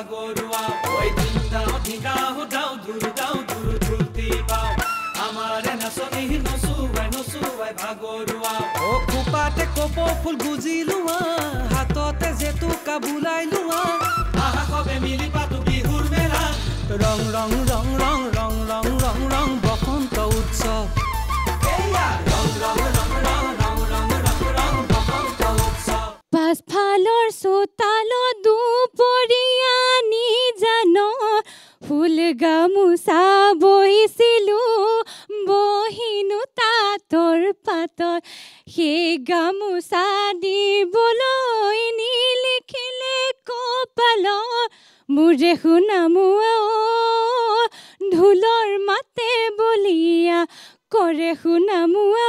ভাগৰুৱা ওই দিনদাও ধিগাও দাও ধুলতি পাও আমাৰে নাচনি নচুৱাই ভাগৰুৱা ও কুপাতে কপ ফুল গুজিলোৱা হাততে জেতুকা বুলাই লোৱা আহা কবে মিলি পাতো বিহুৰ মেলা ৰং ৰং ৰং ৰং ৰং ৰং ৰং ৰং বসন্ত উৎসৱ এয়া ৰং ৰং ৰং ৰং ৰং ৰং ৰং ৰং বসন্ত উৎসৱ পাছফালৰ চোতালত দুপৰীয়া নিজান ফুল গামোচা বহিছিলো বহিনো তাঁতৰ পাতত সেই গামোচা দিবলৈ নিলিখিলে কপালত মোৰে শুনামোৱা ঢোলৰ মাতে বলিয়া কৰে শুনামোৱা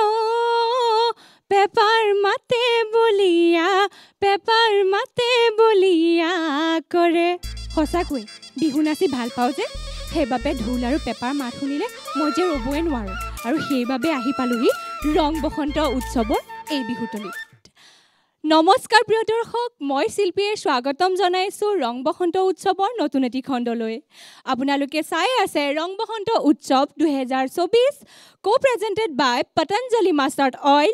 পেপাৰ মাতে বলিয়া কৰে সঁচাকৈ বিহু নাচি ভাল পাওঁ যে সেইবাবে ঢোল আৰু পেপাৰ মাত শুনিলে মই যে ৰ'বই নোৱাৰোঁ আৰু সেইবাবে আহি পালোহি ৰং বসন্ত উৎসৱৰ এই বিহুতলীত নমস্কাৰ প্ৰিয় দৰ্শক মই শিল্পীয়ে স্বাগতম জনাইছোঁ ৰং বসন্ত উৎসৱৰ নতুন এটি খণ্ডলৈ আপোনালোকে চাই আছে ৰং বসন্ত উৎসৱ 2024 co-presented by Patanjali Mustard Oil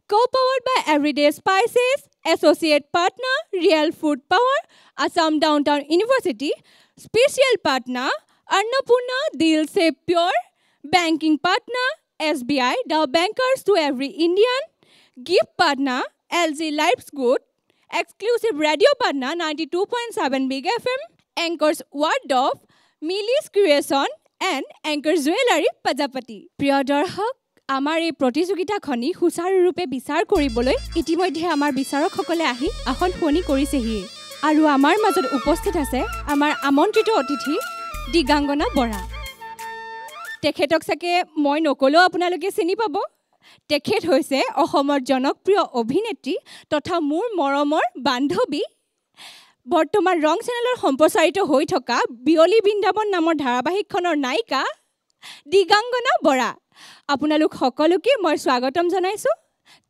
co-powered by Everyday Spices associate partner Real Food Power Assam Downtown University special partner Annapurna Dil Se Pure banking partner SBI the bankers to every Indian gift partner LG Life's Good, exclusive radio partner 92.7 Big FM, anchors Wardov, Millie's Creation and anchor Jewelry Pajapati. প্ৰিয় দৰ্শক আমাৰ এই প্ৰতিযোগিতাখনি সুচাৰুৰূপে বিচাৰ কৰিবলৈ ইতিমধ্যে আমাৰ বিচাৰকসকলে আহি আসন শুনি কৰিছেহি আৰু আমাৰ মাজত উপস্থিত আছে আমাৰ আমন্ত্ৰিত অতিথি দিগাংগনা বৰা তেখেতক চাগে মই নকলেও আপোনালোকে চিনি পাব তেখেত হৈছে অসমৰ জনপ্ৰিয় অভিনেত্ৰী তথা মোৰ মৰমৰ বান্ধৱী বৰ্তমান ৰং চেনেলৰ সম্প্ৰচাৰিত হৈ থকা বিয়লি বৃন্দাবন নামৰ ধাৰাবাহিকখনৰ নায়িকা দিগাংগনা বৰা আপোনালোক সকলোকে মই স্বাগতম জনাইছোঁ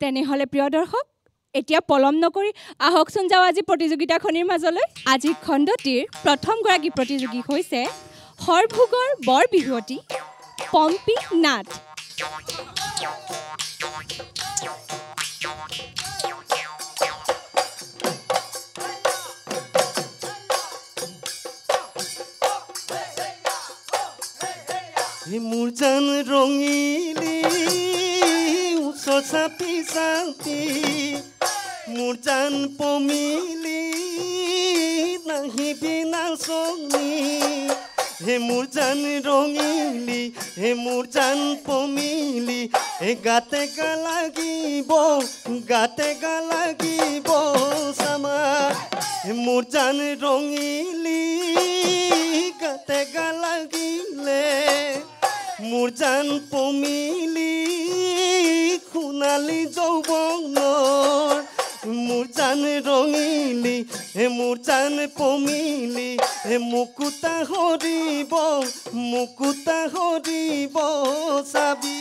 তেনেহ'লে প্ৰিয় দৰ্শক এতিয়া পলম নকৰি আহকচোন যাওঁ আজি প্ৰতিযোগিতাখনিৰ মাজলৈ আজি খণ্ডটিৰ প্ৰথমগৰাকী প্ৰতিযোগী হৈছে সৰভোগৰ বৰ বিহুৱতী পম্পী নাথ মোৰ জান ৰঙিলি উচ্চ চাপি চাপি মোৰ জান পমিলি নাহিবি নাচনি হে মোৰ জান ৰঙিলি হে মোৰ জান পমিলি হে গাতে গা লাগিব চামা হে মোৰ জান ৰঙিলি গাতে গা লাগিলে মোৰ জান পমিলি সোণালী যৌৱনৰ মোৰ জান ৰঙিলি হে মোৰ জান পমিলি হে মুকুতা হৰিব চাবি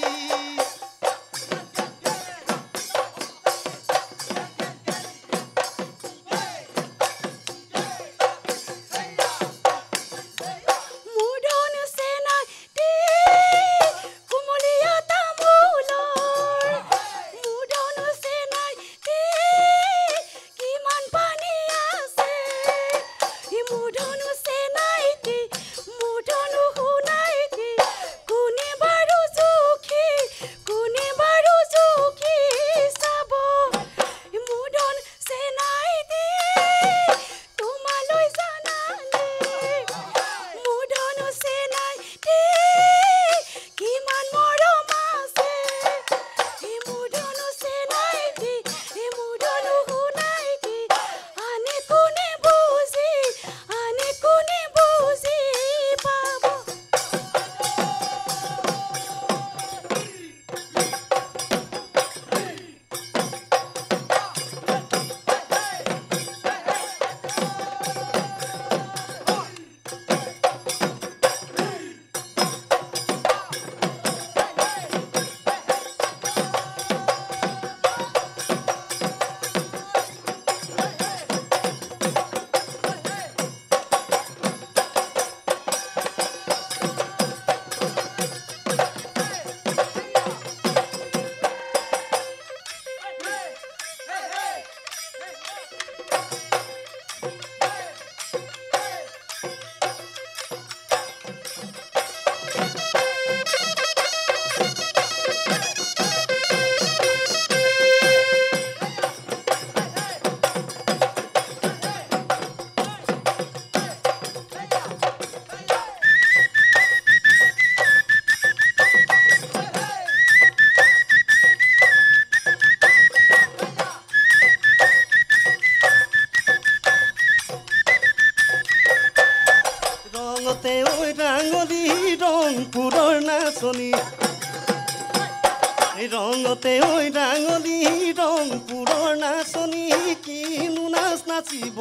বিহুতে ঐ ডাঙলি ৰংপুৰৰ নাচনী কিনো নাচ নাচিব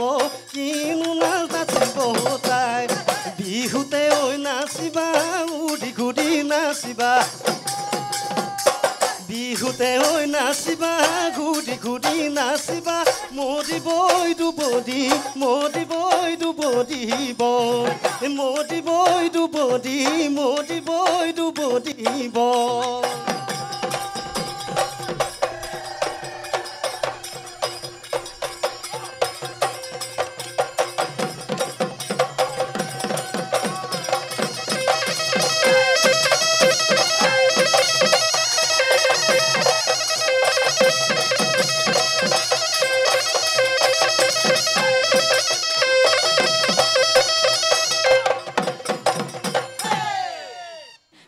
কিনো নাচ নাচিব তাই বিহুতে ঐ নাচিবা উৰি ঘূৰি নাচিবা বিহুতে ঐ নাচিবা ঘূৰি ঘূৰি নাচিবা মৰিবই দুবদি মৰিবই দুবদিব মৰিবই দুবদি মৰিবই দুবদিব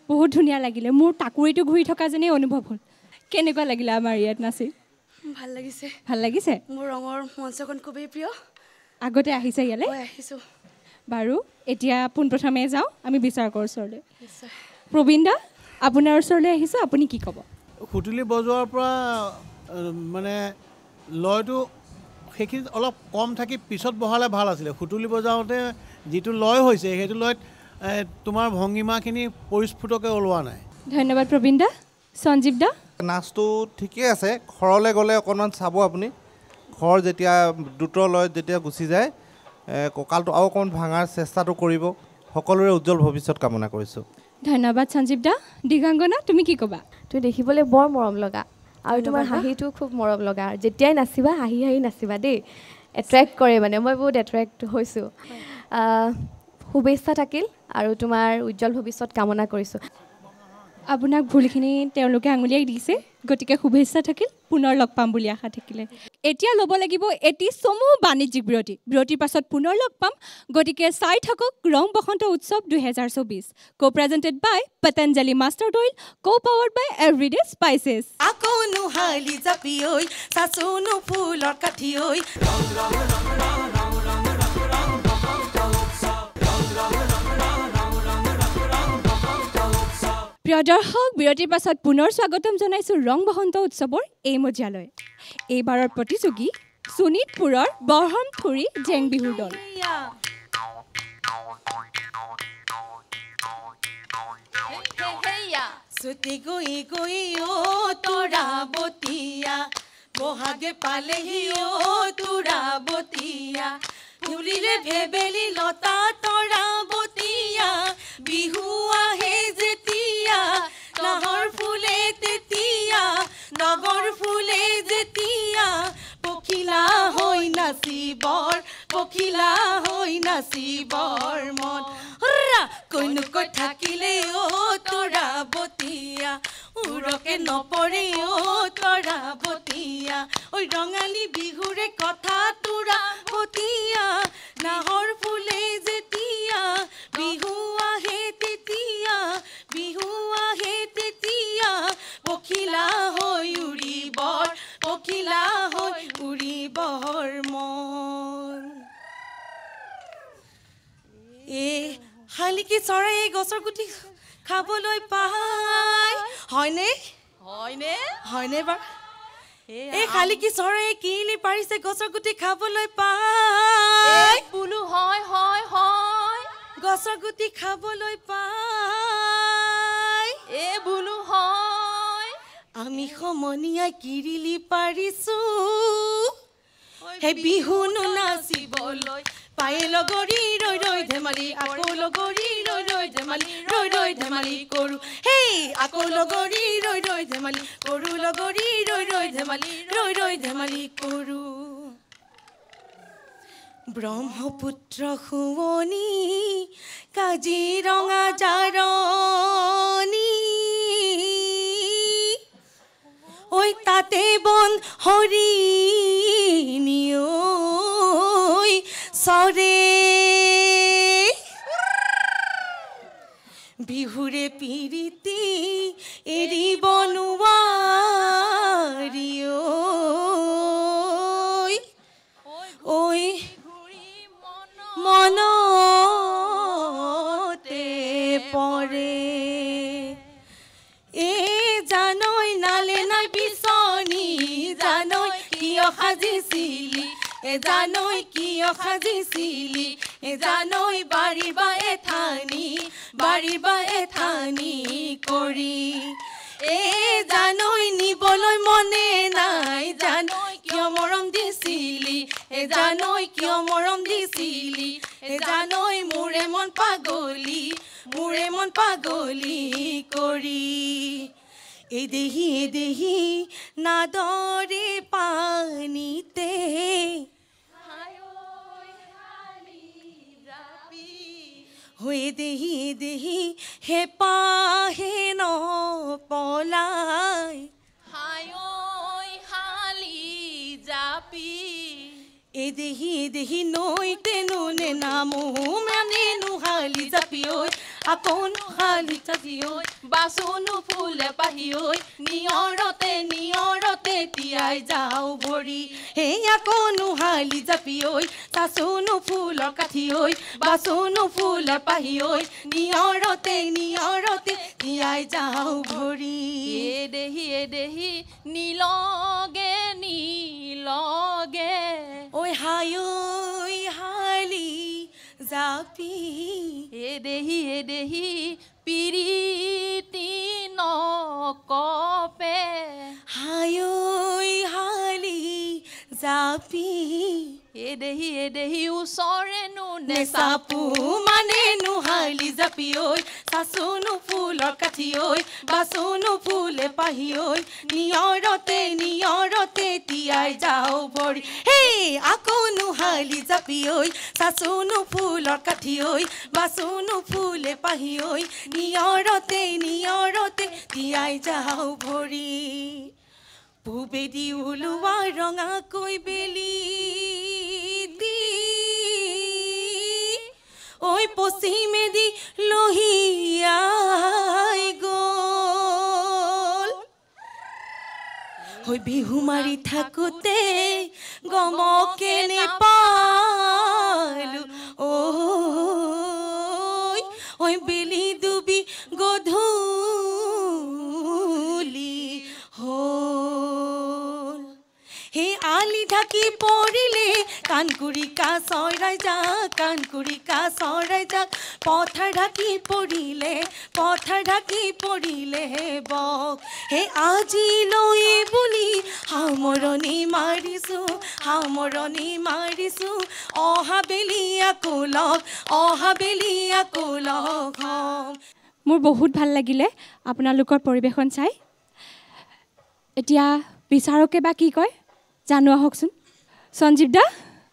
বহুত ধুনীয়া লাগিলে মোৰ টাকুৰিটো ঘূৰি থকা যেনে অনুভৱ হ'ল কেনেকুৱা লাগিলে আমাৰ ইয়াত নাচি ভাল লাগিছে মোৰ ৰঙৰ মঞ্চখন খুবেই প্ৰিয় আগতে আহিছে ইয়ালে আহিছো বাৰু এতিয়া পোনপ্ৰথমে যাওঁ আমি বিচাৰকৰ ওচৰলৈ প্ৰবীণ দা আপোনাৰ ওচৰলৈ আহিছোঁ আপুনি কি ক'ব খুটুলি বজোৱাৰ পৰা মানে লয়টো সেইখিনি অলপ কম থাকি পিছত বহালে ভাল আছিলে খুটুলি বজাওঁতে যিটো লয় হৈছে সেইটো লয়ত তোমাৰ ভংগীমাখিনি পৰিস্ফুটকৈ ওলোৱা নাই ধন্যবাদ প্ৰবীণ দা সঞ্জীৱ দা নাচটো ঠিকেই আছে ঘৰলৈ গ'লে অকণমান চাব আপুনি ঘৰ যেতিয়া দ্ৰুত লয় যেতিয়া গুচি যায় কঁকালটো আৰু অকণমান ভাঙাৰ চেষ্টাটো কৰিব সকলোৰে উজ্জ্বল ভৱিষ্যত কামনা কৰিছোঁ ধন্যবাদ সঞ্জীৱ দা দিগাংগনা তুমি কি ক'বা তুমি দেখিবলৈ বৰ মৰম লগা আৰু তোমাৰ হাঁহিটো খুব মৰম লগা যেতিয়াই নাচিবা হাঁহি হাঁহি নাচিবা দেই এট্ৰেক্ট কৰে মানে মই বহুত এট্ৰেক্ট হৈছোঁ শুভেচ্ছা থাকিল আৰু তোমাৰ উজ্জ্বল ভৱিষ্যত কামনা কৰিছোঁ আপোনাক ভুলখিনি তেওঁলোকে আঙুলিয়াই দিছে গতিকে শুভেচ্ছা থাকিল পুনৰ লগ পাম বুলি আশা থাকিলে এতিয়া ল'ব লাগিব এটি চমু বাণিজ্যিক বিৰতিৰ পাছত পুনৰ লগ পাম গতিকে চাই থাকক ৰং বসন্ত উৎসৱ 2024 co-presented by Patanjali Mustard Oil co-powered by Everyday Spices আকৌ নুহালি জাপি ঐ সাচুনো ফুলৰ কাঠি ঐ প্ৰিয় দৰ্শক বিৰতিৰ পাছত পুনৰ স্বাগতম জনাইছোঁ ৰং বসন্ত উৎসৱৰ এই মজিয়ালৈ এইবাৰৰ প্ৰতিযোগী শোণিতপুৰৰ বৰহমথুৰি জেং বিহুৰ দল ছুটি গৈ গৈ অ তোৰা বতিয়া বহাগে পালেহি অ তোৰা বতিয়া তুলিলে ভেবেলি লতা তৰা বতিয়া বিহু আহে যেতিয়া নাহৰ ফুলে তেতিয়া নগৰ ফুলে যেতিয়া পখিলা হৈ নাচিবৰ মন কইনুকৈ থাকিলে অ তৰা বতিয়া উৰকে নপৰে অ তৰা বতিয়া ঐ ৰঙালী বিহুৰে কথা তোৰা বতিয়া নাহৰ ফুলে যেতিয়া বিহু আহে তেতিয়া পখিলা হৈ উৰিবৰ মন শালিকি চৰাইয়ে গছৰ গুটি খাবলৈ পায় হয়নে বাৰু এই শালিকি চৰাইয়ে কিলি পাৰিছে গছৰ গুটি খাবলৈ পায় বোলো হয় গছৰ গুটি খাবলৈ পায় বোলো হয় আমি সমনীয়াই কিৰিলি পাৰিছোঁ হে বিহুনো নাচিবলৈ পায়ে লগৰী ৰৈ ৰৈ ধেমালি আকৌ লগৰী ৰৈ ৰৈ ধেমালি কৰোঁ হেই আকৌ লগৰী ৰৈ ৰৈ ধেমালি কৰোঁ লগৰী ৰৈ ৰৈ ধেমালি কৰোঁ ব্ৰহ্মপুত্ৰ শুৱনি কাজিৰঙা জাৰণি ঐ তাতে বন হৰিণী ঐ চৰে বিহুৰে পিৰিতি এৰিব নোৱাৰি ঐ মনতে পৰে জানৈ নালে নাই সাজিছিলি জানৈ কিয় সাজিছিলি জানৈ বাৰী বা এঠানি কৰি জানৈ নিবলৈ মনে নাই জানৈ কিয় মৰম দিছিলি জানৈ কিয় মৰম দিছিলি জানৈ মোৰে মন পাগলি কৰি এই দেহি নাদৰে পানীতে হৈ দেহি হেপাহে নপলাই এই দেহি নৈতে নুনে নামো মানে নুহালি জাপি ঐ আকৌ নুহালি চাচি ঐ বাচনো ফুলে পাহি ঐ নিয়ৰতে তিয়াই যাওঁ ভৰি সেই আকৌ নুহালি জাপি ঐ চাচনো ফুলৰ কাঠি ঐ বাচনো ফুলৰ পাহি ঐ নিয়ৰতে তিয়াই যাওঁ ভৰি দেহি নীলগে ঐ হালি জাপি দেহি পিৰিতি নকপে হালি জাপি দেহি ওচৰে নেচাপু মানে নুহালি জাপি ঐ চাচনো ফুলৰ কাঠি ঐ বাচনো ফুলে পাহি ঐ নিয়ৰতে তিয়াই যাওঁ ভৰি হেই আকৌ নুহালি জাপি ঐ চাচনো ফুলৰ কাঠি ঐ বাচনো ফুলে পাহি ঐ নিয়ৰতে তিয়াই যাওঁ ভৰি পূবেদি ওলোৱা ৰঙাকৈ বেলি ঐ পশ্চিমেদি লহিয়াই গ'ল ঐ বিহু মাৰি থাকোঁতে গমকে নেপালো ঐ বেলি ডুবি গধূলি হ'ল সেই আলি ঢাকি পৰিলে কাণকুৰিকা চৰাই যাক পথাৰ ঢাকি পৰিলে বক সেই আজিলৈ বুলি সামৰণি মাৰিছো অহা বেলি আকৌ লগ হ'ম মোৰ বহুত ভাল লাগিলে আপোনালোকৰ পৰিৱেশন চাই এতিয়া বিচাৰকে বা কি কয় জানো আহকচোন সঞ্জীৱ দা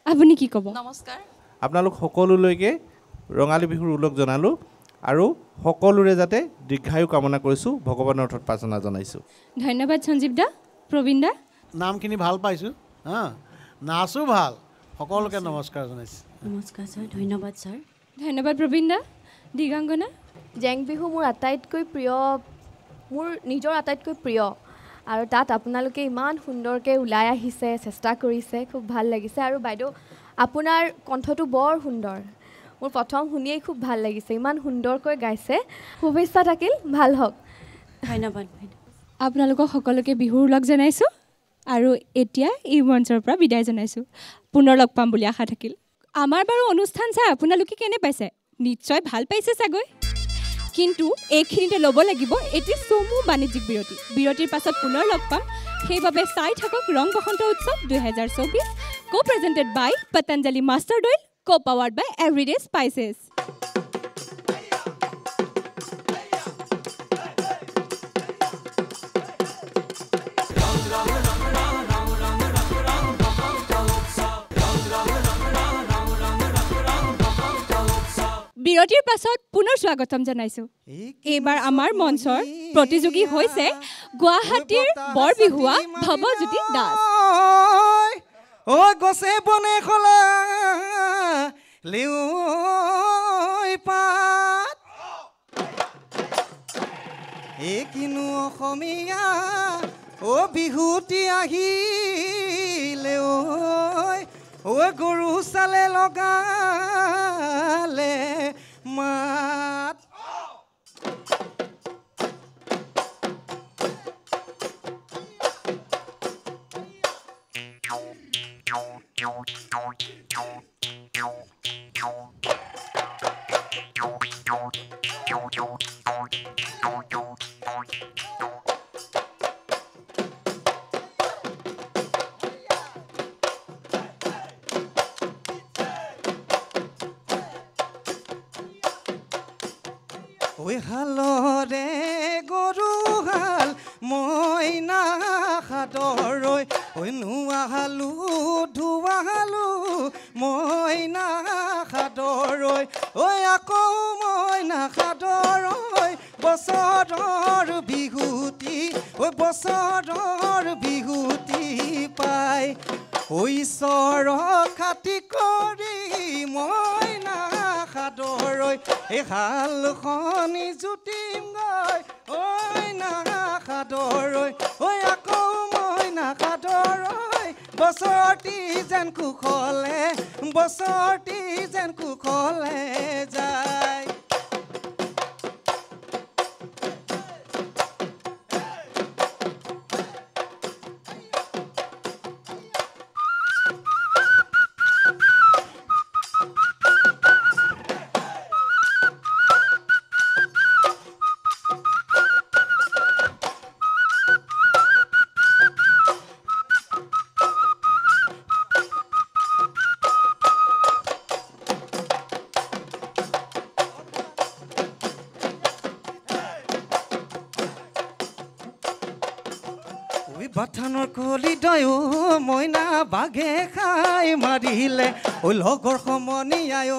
আপুনি কি ক'ব নমস্কাৰ আপোনালোক সকলোলৈকে ৰঙালী বিহুৰ ওলগ জনালোঁ আৰু সকলোৰে যাতে দীৰ্ঘায়ু কামনা কৰিছোঁ ভগৱানৰ ওচৰত প্ৰাৰ্থনা জনাইছোঁ ধন্যবাদ সঞ্জীৱ দা প্ৰবীণ দা নামখিনি ভাল পাইছোঁ নাচো ভাল সকলোকে নমস্কাৰ জনাইছোঁ নমস্কাৰ ছাৰ ধন্যবাদ ছাৰ ধন্যবাদ প্ৰবীণ দা দিগাংগনা জেং বিহু মোৰ নিজৰ আটাইতকৈ প্ৰিয় আৰু তাত আপোনালোকে ইমান সুন্দৰকৈ ওলাই আহিছে চেষ্টা কৰিছে খুব ভাল লাগিছে আৰু বাইদেউ আপোনাৰ কণ্ঠটো বৰ সুন্দৰ মোৰ প্ৰথম শুনিয়েই খুব ভাল লাগিছে ইমান সুন্দৰকৈ গাইছে শুভেচ্ছা থাকিল ভাল হওক ধন্যবাদ বাইদেউ আপোনালোকক সকলোকে বিহুৰ লগ জনাইছোঁ আৰু এতিয়া এই মঞ্চৰ পৰা বিদায় জনাইছোঁ পুনৰ লগ পাম বুলি আশা থাকিল আমাৰ বাৰু অনুষ্ঠান চাই আপোনালোকে কেনে পাইছে নিশ্চয় ভাল পাইছে চাগৈ কিন্তু এইখিনিতে ল'ব লাগিব এটি চমু বাণিজ্যিক বিৰতিৰ পাছত পুনৰ লগ পাম সেইবাবে চাই থাকক ৰং বসন্ত উৎসৱ 2024 co-presented by Patanjali Master Oil co-powered by Everyday Spices বিৰতিৰ পাছত পুনৰ স্বাগতম জনাইছোঁ এইবাৰ আমাৰ মঞ্চৰ প্ৰতিযোগী হৈছে গুৱাহাটীৰ বৰবিহুৱা ভৱজ্যোতি দাস ঐ গছে বনে খলা লেউই পাত এই কিনো অসমীয়া বিহুটি আহিলে ঐ গৰু চালে লগালে মাত ঐ হালৰে গৰু হাল মইনা সাদৰৈ ঐ নুৱাহালো ধুৱাহালো মইনা সাদৰৈ ঐ আকৌ মইনা সাদৰৈ বছৰৰ বিহুতি ঐ বছৰৰ বিহুতি পাই ঐ ঈশ্বৰ খাতি কৰি মইনা সাদৰৈ এই হালখনি জুতিম গৈ ঐ না সাদৰৈ ঐ আকৌ মইনা সাদৰৈ বছৰটি যেন কুশলে বছৰটি যেন কুশলে যায় বাথানৰ কলি দয়ো মইনা বাঘে খাই মাৰিলে ঐ লগৰ সমনীয়াই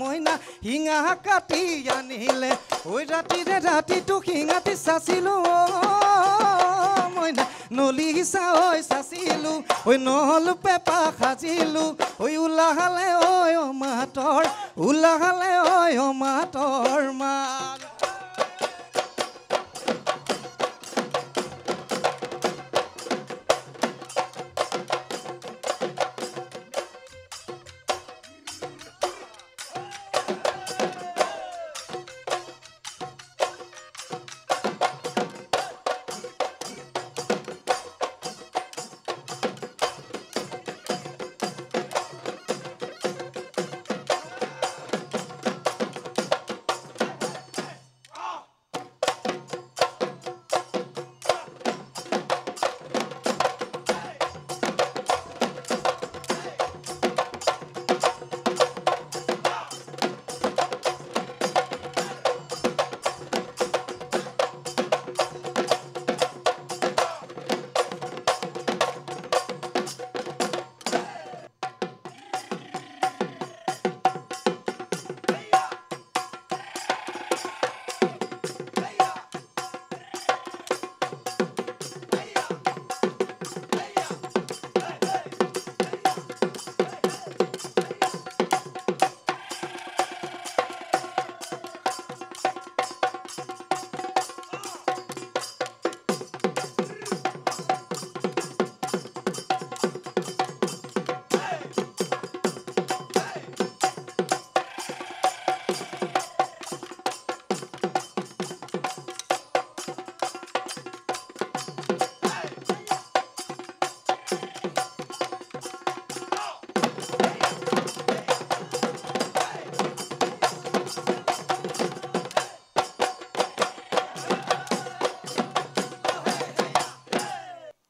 মইনা শিঙা কাটি আনিলে ঐ ৰাতিৰে ৰাতিটো শিঙাটি চাচিলো মইনা নলি চাই চাচিলো ঐ নহল পেপা সাজিলো ঐ ওলাহালে ঐ মাতৰ ওলাহালে ঐ মাতৰ মাল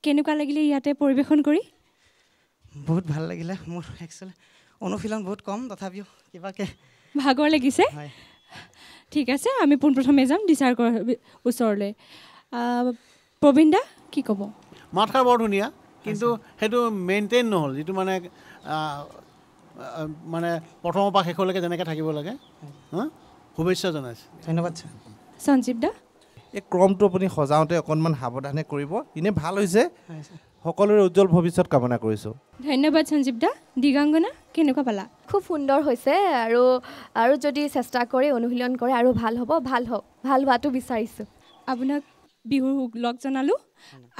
কেনেকুৱা লাগিলে ইয়াতে পৰিৱেশন কৰি বহুত ভাল লাগিলে মোৰ একচুৱেলি অনুশীলন বহুত কম তথাপিও কিবাকে ভাগৰ লাগিছে ঠিক আছে আমি পোনপ্ৰথমে যাম দিছাৰ ওচৰলৈ প্ৰবীণ দা কি ক'ব মাতষাৰ বৰ ধুনীয়া কিন্তু সেইটো মেইনটেইন নহ'ল যিটো মানে মানে প্ৰথমৰ পৰা শেষলৈকে যেনেকৈ থাকিব লাগে শুভেচ্ছা জনাইছোঁ ধন্যবাদ ছাৰ সঞ্জীৱ দা এই ক্ৰমটো আপুনি সজাওঁতে অকণমান সাৱধানে কৰিব এনেই ভাল হৈছে সকলোৰে উজ্জ্বল ভৱিষ্যত কামনা কৰিছোঁ ধন্যবাদ সঞ্জীৱ দা দিগাংগনা কেনেকুৱা পালা খুব সুন্দৰ হৈছে আৰু যদি চেষ্টা কৰি অনুশীলন কৰে আৰু ভাল হ'ব ভাল হওক ভাল হোৱাটো বিচাৰিছোঁ আপোনাক বিহুৰ লগ জনালোঁ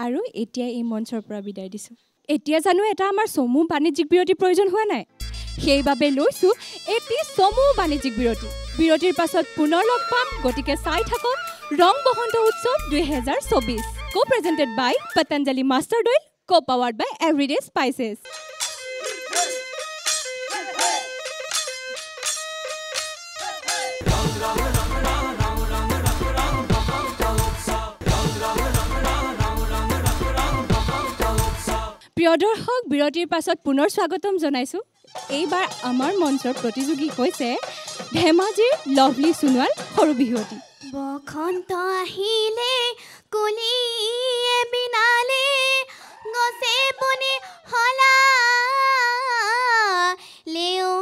আৰু এতিয়া এই মঞ্চৰ পৰা বিদায় দিছোঁ এতিয়া জানো এটা আমাৰ চমু বাণিজ্যিক বিৰতিৰ প্ৰয়োজন হোৱা নাই সেইবাবে লৈছোঁ এটি চমু বাণিজ্যিক বিৰতিৰ পাছত পুনৰ লগ পাম গতিকে চাই থাকক ৰং বসন্ত উৎসৱ 2024 কো প্ৰেজেণ্টেড বাই পতঞ্জলি মাষ্টাৰ্ড অইল কো পাৱাৰ্ড বাই এভৰিডে স্পাইচেছ প্ৰিয় দৰ্শক বিৰতিৰ পাছত পুনৰ স্বাগতম জনাইছোঁ এইবাৰ আমাৰ মঞ্চৰ প্ৰতিযোগী হৈছে ধেমাজিৰ লভলি সোণোৱাল সৰু বিহুৱতী বসন্ত আহিলে কুলিয়ে বিনালে গছে বনে হলা লেও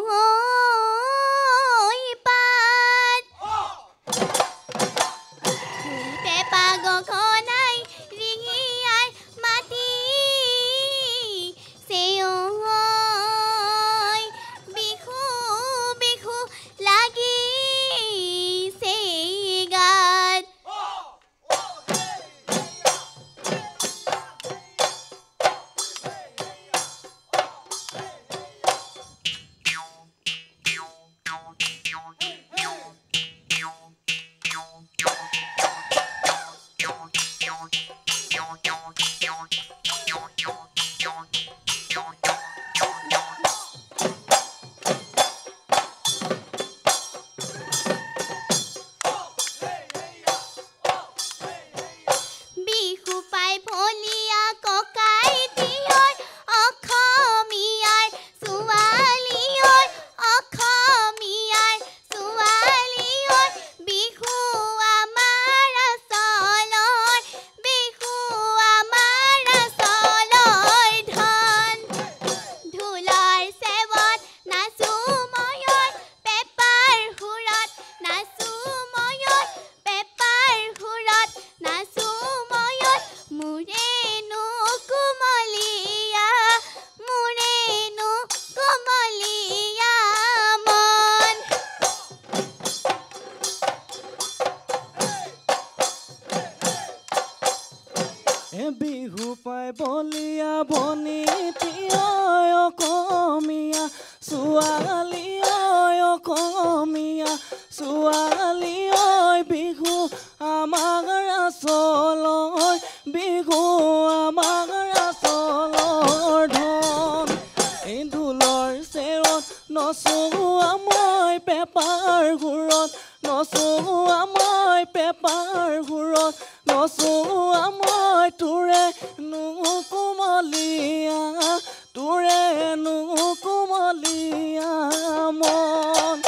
বিহু পাই বলিয়া বনিতি অসমীয়া ছোৱালী অসমীয়া ছোৱালী বিহু আমাৰ আচলৰ বিহু আমাৰ আচলৰ ধন এই ঢোলৰ চেৰত নচোৱা মই পেপাৰ ঘূৰত নচোৱা মই পেপাৰ ঘূৰত নচোৱা মই তোৰে নুকুমলীয়া তোৰে নুকুমলীয়া মন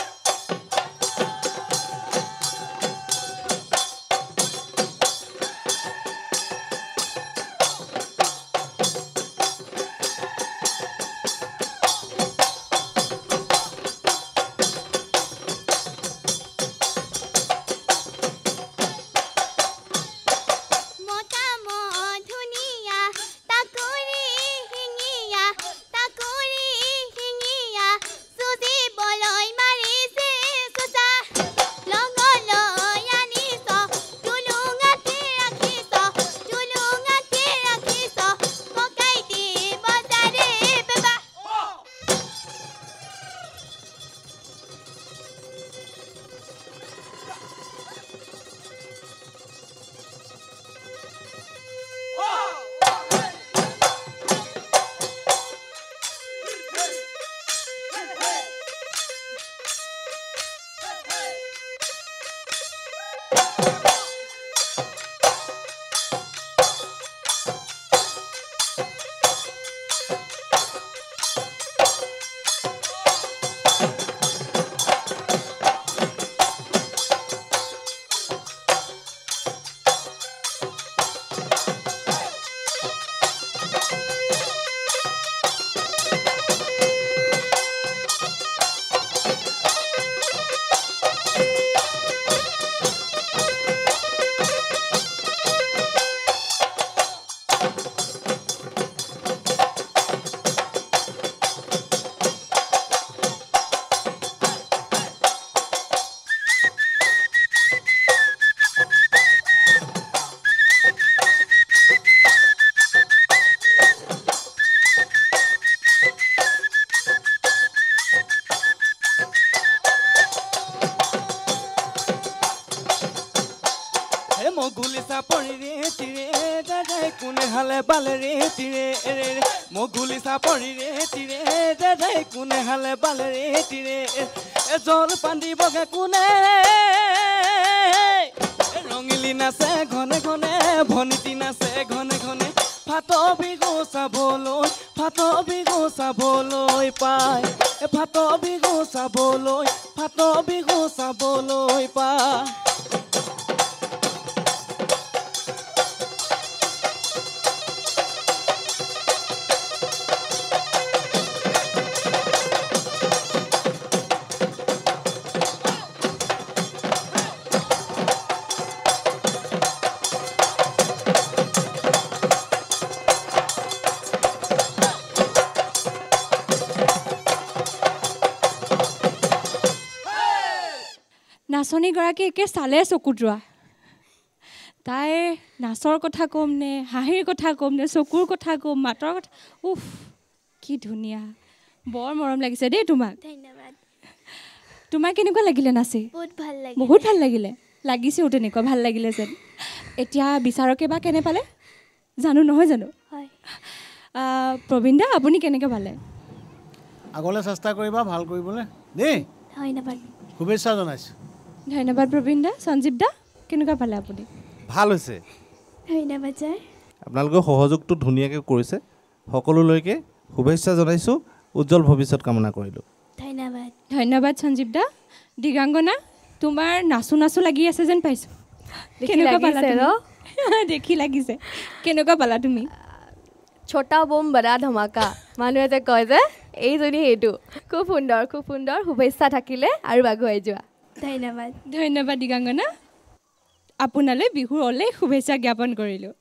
মগুলিসা পৰি ৰে তিৰে দাদাই কোনে হালে বালে ৰে তিৰে ৰে মগুলিসা পৰি ৰে তিৰে দাদাই কোনে হালে বালে ৰে তিৰে জল পান্দি বগে কোনে ৰঙিলি নাচে ঘনে ঘনে ভনিতি নাচে ঘনে ঘনে ফাটৰ বিহু চাবলৈ ফাটৰ বিহু চাবলৈ পায় ফাটৰ বিহু চাবলৈ পায় নাচনীগৰাকী একে চালে চকুত ৰোৱা তাইৰ নাচৰ কথা ক'ম নে হাঁহিৰ কথা ক'ম নে চকুৰ কথা ক'ম মাতৰ কথা উফ কি ধুনীয়া বৰ মৰম লাগিছে দেই তোমাক ধন্যবাদ তোমাৰ কেনেকুৱা লাগিলে নাচি বহুত ভাল লাগিলে লাগিছেও তেনেকুৱা ভাল লাগিলে যেন এতিয়া বিচাৰকে বা কেনে পালে জানো নহয় জানো হয় প্ৰবীণ দা আপুনি কেনেকৈ পালে আগলৈ চেষ্টা কৰিবা ভাল কৰিবলৈ দেই ধন্যবাদ শুভেচ্ছা জনাইছোঁ ধন্যবাদ প্ৰবীণ দা সঞ্জীৱ দা কেনেকুৱা পালে আপুনি ভাল হৈছে ধন্যবাদ ছাৰ আপোনালোকে সহযোগটো ধুনীয়াকৈ কৰিছে সকলোলৈকে শুভেচ্ছা জনাইছোঁ উজ্জ্বল ভৱিষ্যত কামনা কৰিলোঁ ধন্যবাদ সঞ্জীৱ দা দিগাংগনা তোমাৰ নাচো লাগি আছে যেন পাইছোঁ কেনেকুৱা পালা দেখি লাগিছে কেনেকুৱা পালা তুমি ছোটা বম বৰা ধমাকা মানুহে যে কয় যে এইজনী এইটো খুব সুন্দৰ শুভেচ্ছা থাকিলে আৰু আগুৱাই যোৱা ধন্যবাদ দিগাংগনা আপোনালৈ বিহুৰ অলেখ শুভেচ্ছা জ্ঞাপন কৰিলোঁ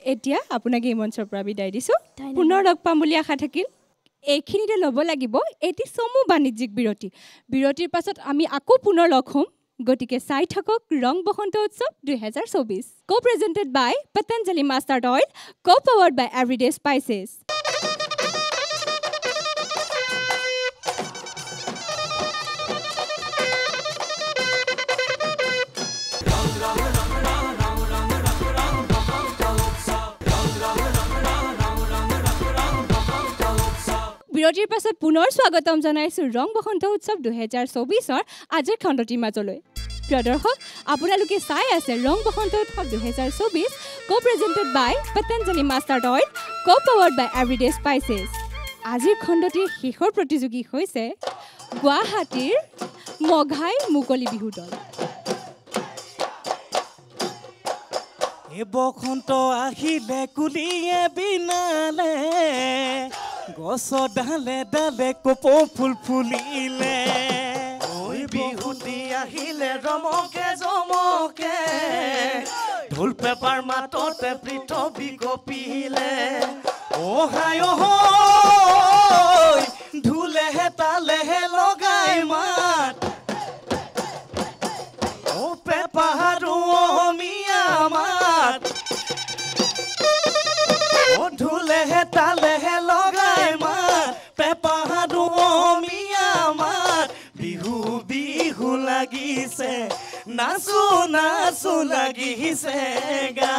এতিয়া আপোনাক এই মঞ্চৰ পৰা বিদায় দিছোঁ পুনৰ লগ পাম বুলি আশা থাকিল এইখিনিতে ল'ব লাগিব এটি চমু বাণিজ্যিক বিৰতিৰ পাছত আমি আকৌ পুনৰ লগ হ'ম গতিকে চাই থাকক ৰং বসন্ত উৎসৱ 2024 কো প্ৰেজেণ্টেড বাই পতঞ্জলি মাষ্টাৰ্ড অইল কো পাৱাৰ্ড বাই এভৰিডে স্পাইচেছ বিৰতিৰ পাছত পুনৰ স্বাগতম জনাইছোঁ ৰং বসন্ত উৎসৱ 2024 আজিৰ খণ্ডটিৰ মাজলৈ প্ৰিয় দৰ্শক আপোনালোকে চাই আছে ৰং বসন্ত উৎসৱ 2024 কো প্ৰেজেণ্টেড বাই পতঞ্জলি মাষ্টাৰ্ড অইল কো পাৱাৰ্ড বাই এভৰিডে স্পাইচেছ আজিৰ খণ্ডটিৰ শেষৰ প্ৰতিযোগী হৈছে গুৱাহাটীৰ মঘাই মুকলি বিহু দল বসন্ত আহিলে কুলিয়ে বিনালে গছ ডালে ডালে কপৌ ফুল ফুলিলে ঐ বিহুতি আহিলে ৰমকে জমকে ঢোল পেপাৰ মাততে পৃথিৱী কঁপিলে অহাই ঢোলেহে তালেহে লগাই মাত ও পেপাৰো অমিয়া মাত ও ঢোলেহে তালেহে লগাই মাত পেপাৰো অমিয়া মাত বিহু বিহু লাগিছে নাচো নাচো লাগিছে গা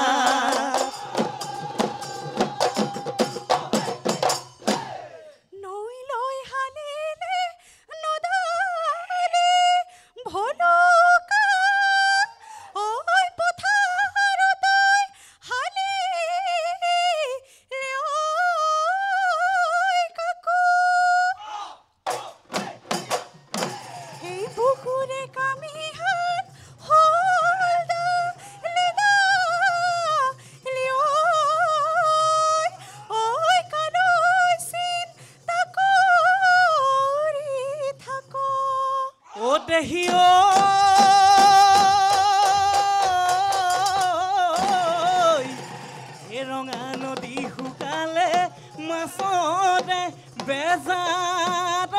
ৰঙা নদী শুকালে মাছৰে বেজাৰত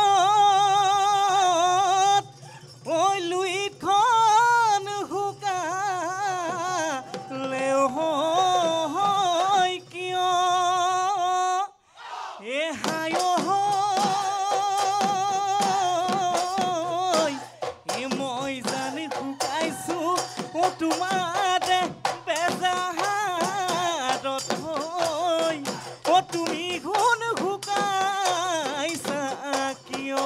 ঐ লুইতখন শুকালে হয় কিয় এ হায় মই জানি শুকাইছোঁ ও তোমাৰে বেজাৰত ও তুমি গুণ শুকাইছা কিয়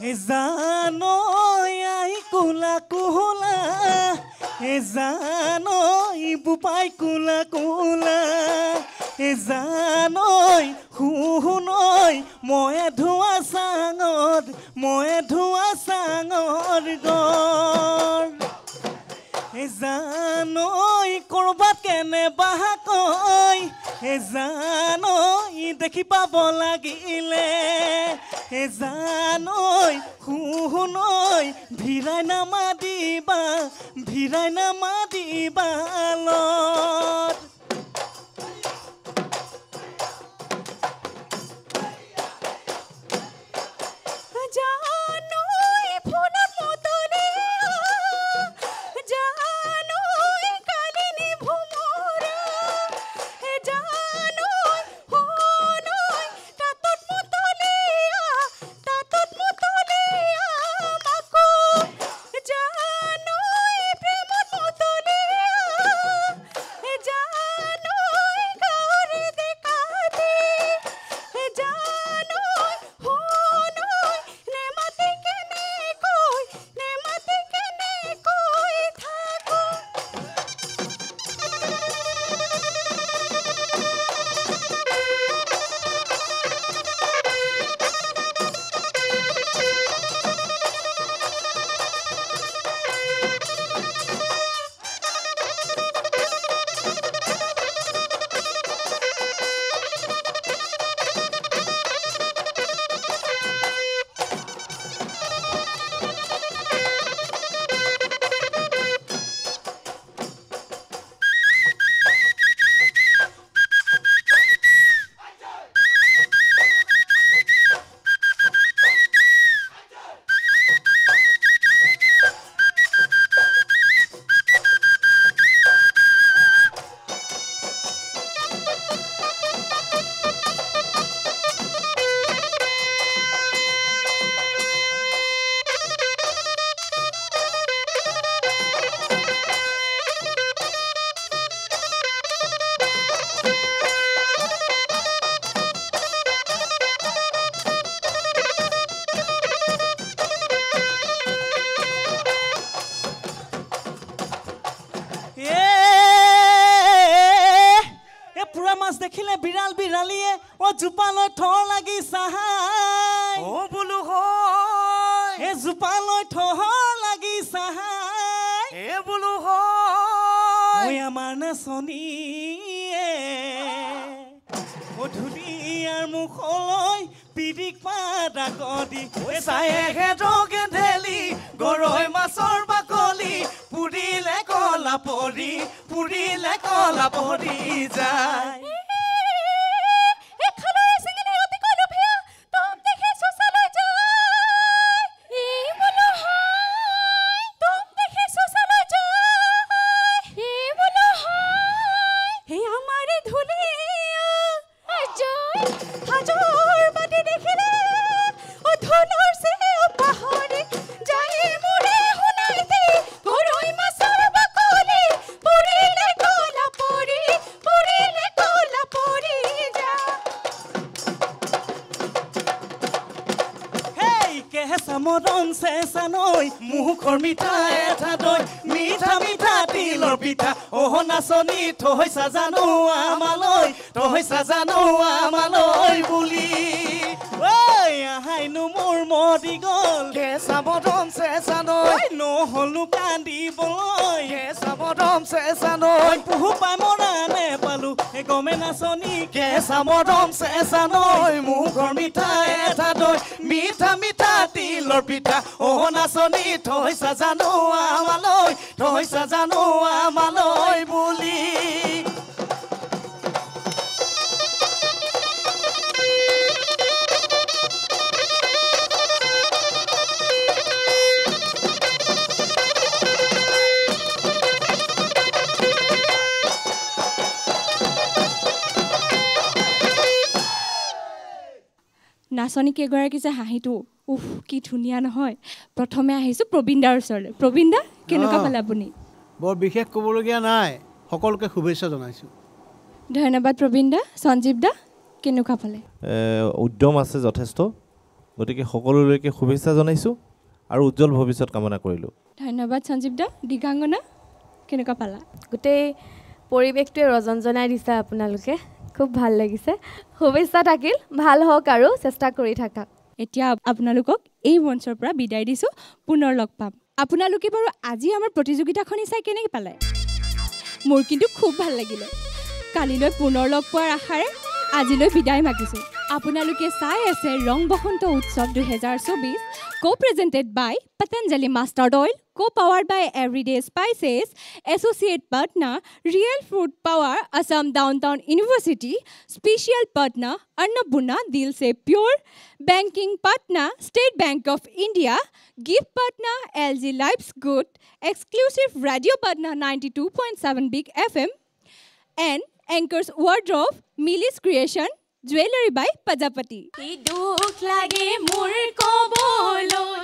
জানৈ আই কোলা কোলা জানৈ বুপাই কোলা কোলা জানৈ শুনৈ মই ধোৱা চাঙৰ গৰ জানৈ কৰবাত কেনে বাহাকৈ জানৈ দেখি পাব লাগিলে জানৈ শুনৈ ভিৰাই নামাদিবা লত দেখিলে বিড়াল বিড়ালিয়ে ও জুপালৈ থৰ লাগি চাহাই ও বুলু হয় এ জুপালৈ থৰ লাগি চাহাই এ বুলু হয় ঐ আমাৰ নাচনীয়ে ও ধুনীয়াৰ মুখলৈ পিৰিক পাদা কদি ঐ চায়েহে ঢকে ঢেলি গৰৈ মাছৰ বাকলি পুৰিলে কলা পৰি যায় মৰম চেচানৈ মুখৰ মিঠা এটা দৈ মিঠা মিঠা তিলৰ পিঠা অহ নাচনী থৈছা জানো আমালৈ বুলি ঐ আহাইনো মোৰ মদি গ'ল কেঁচা মৰম চেচানৈ নহ'লো কান্দিবলৈ কেঁচা মৰম চেচানৈ পুহু পাই মৰা নেপালো গমে নাচনী কেঁচা মৰম চেচানৈ মুখৰ মিঠা এটা দৈ মিঠা মিঠা তিলৰ পিঠা অহ নাচনী থৈছা জানো আমালৈ বুলি নাচনী কেইগৰাকী যে হাঁহিটো উফ কি ধুনীয়া নহয় প্ৰথমে আহিছোঁ প্ৰবীণ দাৰ ওচৰলৈ প্ৰবীণ দা কেনেকুৱা পালে আপুনি বৰ বিশেষ ক'বলগীয়া নাই সকলোকে শুভেচ্ছা জনাইছোঁ ধন্যবাদ প্ৰবীণ দা সঞ্জীৱ দা কেনেকুৱা পালে উদ্যম আছে যথেষ্ট গতিকে সকলোলৈকে শুভেচ্ছা জনাইছোঁ আৰু উজ্জ্বল ভৱিষ্যত কামনা কৰিলোঁ ধন্যবাদ সঞ্জীৱ দা দিগাংগনা কেনেকুৱা পালা গোটেই পৰিৱেশটোৱে ৰজনজনাই দিছে আপোনালোকে খুব ভাল লাগিছে শুভেচ্ছা থাকিল ভাল হওক আৰু চেষ্টা কৰি থাকক এতিয়া আপোনালোকক এই মঞ্চৰ পৰা বিদায় দিছোঁ পুনৰ লগ পাম আপোনালোকে বাৰু আজি আমাৰ প্ৰতিযোগিতাখনি চাই কেনেকৈ পালে মোৰ কিন্তু খুব ভাল লাগিলে কালিলৈ পুনৰ লগ পোৱাৰ আশাৰে আজিলৈ বিদায় মাগিছোঁ আপোনালোকে চাই আছে ৰং বসন্ত উৎসৱ 2024 co-presented by Patanjali Mustard Oil, co-powered by Everyday Spices, associate partner Real Food Power, Assam Downtown University, special partner Annapurna Dil Se Pure, banking partner State Bank of India, gift partner LG Life's Good, exclusive radio partner 92.7 Big FM, and anchors wardrobe Millie's Creation, jewelry by Pajapati. দুখ লাগে মোৰ কবলৈ